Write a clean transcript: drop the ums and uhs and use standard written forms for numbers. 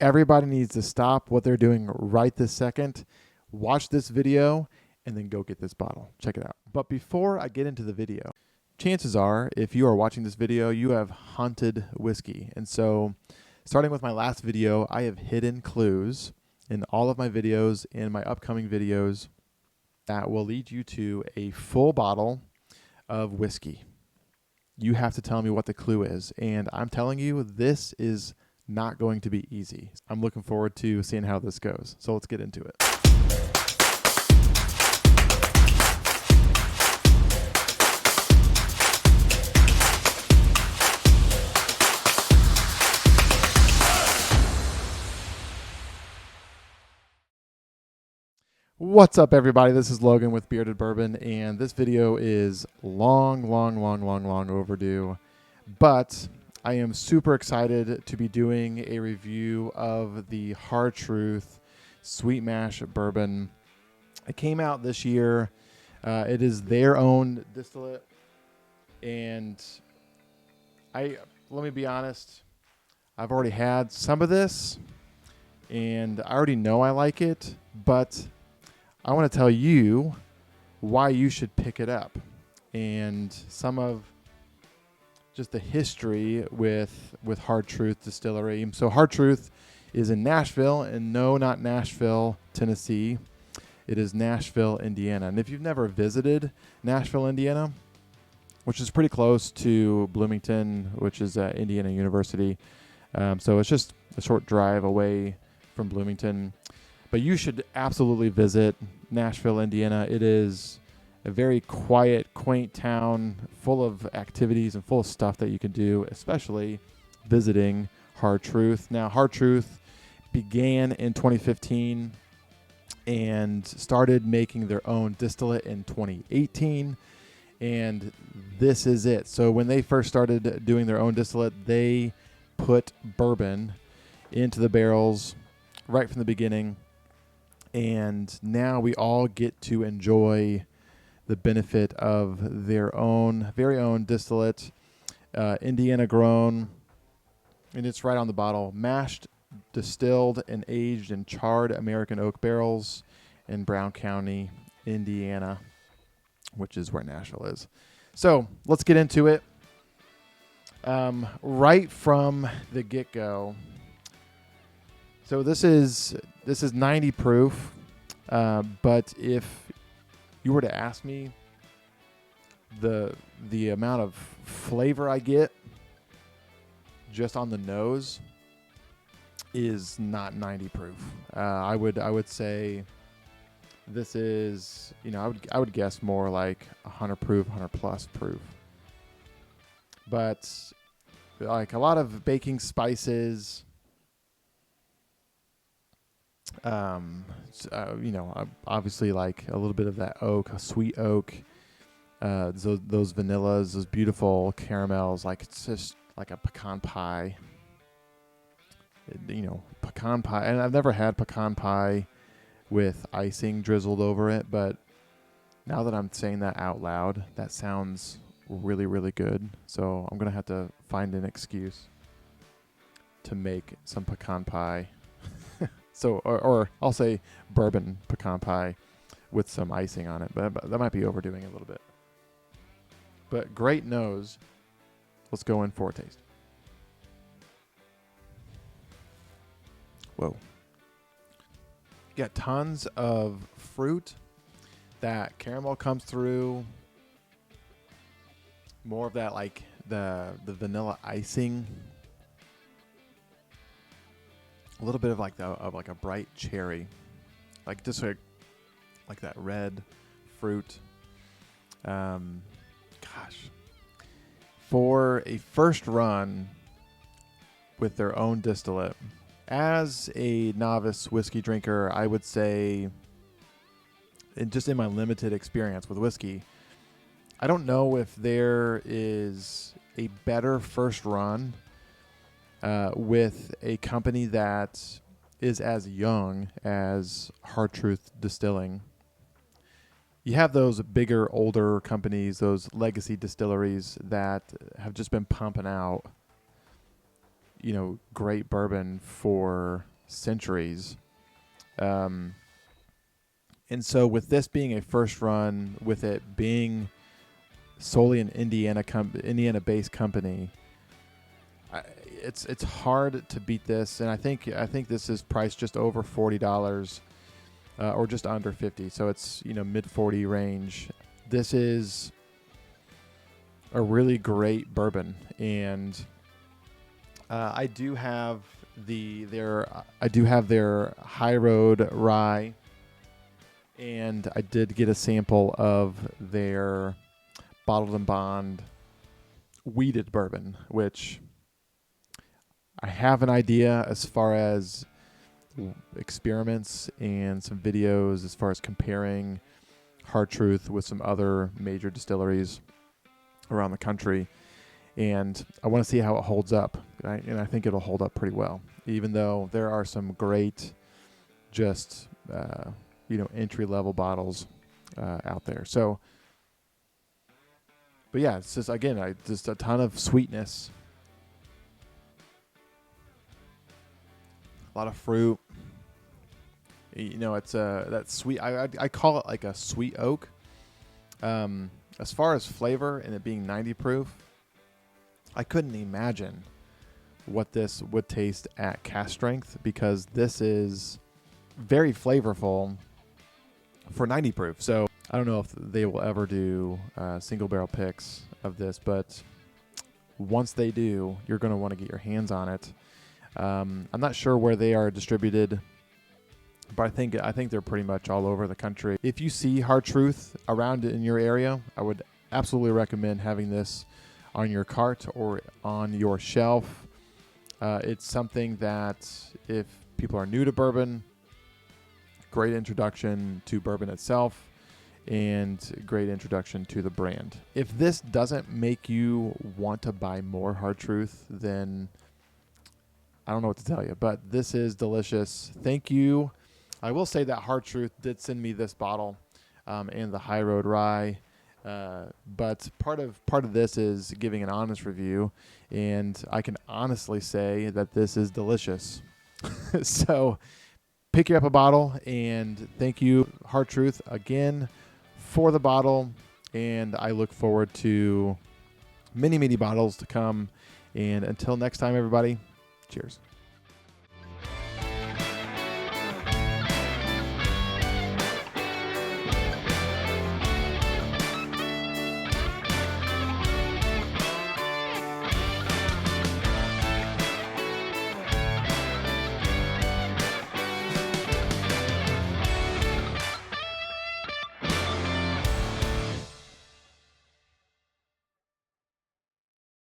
Everybody needs to stop what they're doing right this second, watch this video, and then go get this bottle. Check it out. But before I get into the video, chances are, if you are watching this video, you have hunted whiskey. And so, starting with my last video, I have hidden clues in all of my videos and my upcoming videos that will lead you to a full bottle of whiskey. You have to tell me what the clue is. And I'm telling you, this is not going to be easy. I'm looking forward to seeing how this goes. So let's get into it. What's up, everybody? This is Logan with Bearded Bourbon, and this video is long overdue, but I am super excited to be doing a review of the Hard Truth Sweet Mash Bourbon. It came out this year. It is their own distillate, and let me be honest, I've already had some of this, and I already know I like it, but I want to tell you why you should pick it up and some of just the history with Hard Truth Distillery. So Hard Truth is in Nashville, and no, not Nashville, Tennessee. It is Nashville, Indiana. And if you've never visited Nashville, Indiana, which is pretty close to Bloomington, which is Indiana University, so it's just a short drive away from Bloomington. But you should absolutely visit Nashville, Indiana. It is a very quiet, quaint town full of activities and full of stuff that you can do, especially visiting Hard Truth. Now, Hard Truth began in 2015 and started making their own distillate in 2018. And this is it. So when they first started doing their own distillate, they put bourbon into the barrels right from the beginning. And now we all get to enjoy the benefit of their own, very own distillate, Indiana grown, and it's right on the bottle. Mashed, distilled, and aged in charred American oak barrels in Brown County, Indiana, which is where Nashville is. So let's get into it. Right from the get-go. So this is 90 proof, but if you were to ask me the amount of flavor I get just on the nose is not 90 proof. I would say this is, I would guess more like 100 proof, 100 plus proof. But like a lot of baking spices, obviously like a little bit of that oak, a sweet oak, those vanillas, those beautiful caramels, like it's just like a pecan pie. Pecan pie, and I've never had pecan pie with icing drizzled over it, but now that I'm saying that out loud, that sounds really, really good. So I'm gonna have to find an excuse to make some pecan pie. So, or I'll say bourbon pecan pie with some icing on it, but that might be overdoing it a little bit. But great nose. Let's go in for a taste. Whoa. You got tons of fruit. That caramel comes through. More of that, like the vanilla icing. A little bit of like a bright cherry, like just like that red fruit. For a first run with their own distillate, as a novice whiskey drinker, I would say, and just in my limited experience with whiskey, I don't know if there is a better first run with a company that is as young as Hard Truth Distilling. You have those bigger, older companies, those legacy distilleries that have just been pumping out, great bourbon for centuries. And so with this being a first run, with it being solely an Indiana-based company, it's hard to beat this. And I think this is priced just over $40, or just under 50. So it's, mid 40 range. This is a really great bourbon, and I do have their High Road Rye, and I did get a sample of their Bottled and Bond wheated bourbon, which I have an idea as far as experiments and some videos as far as comparing Hard Truth with some other major distilleries around the country, and I want to see how it holds up. And I think it'll hold up pretty well, even though there are some great, just entry-level bottles out there. So, but yeah, it's just, again, just a ton of sweetness, a lot of fruit. It's that sweet. I call it like a sweet oak. As far as flavor and it being 90 proof, I couldn't imagine what this would taste at cask strength, because this is very flavorful for 90 proof. So I don't know if they will ever do single barrel picks of this, but once they do, you're going to want to get your hands on it. I'm not sure where they are distributed, but I think they're pretty much all over the country. If you see Hard Truth around in your area, I would absolutely recommend having this on your cart or on your shelf. It's something that, if people are new to bourbon, great introduction to bourbon itself and great introduction to the brand. If this doesn't make you want to buy more Hard Truth, then I don't know what to tell you, but this is delicious. Thank you. I will say that Hard Truth did send me this bottle and the High Road Rye. But part of this is giving an honest review, and I can honestly say that this is delicious. So pick you up a bottle, and thank you, Hard Truth, again for the bottle, and I look forward to many, many bottles to come. And until next time, everybody, cheers.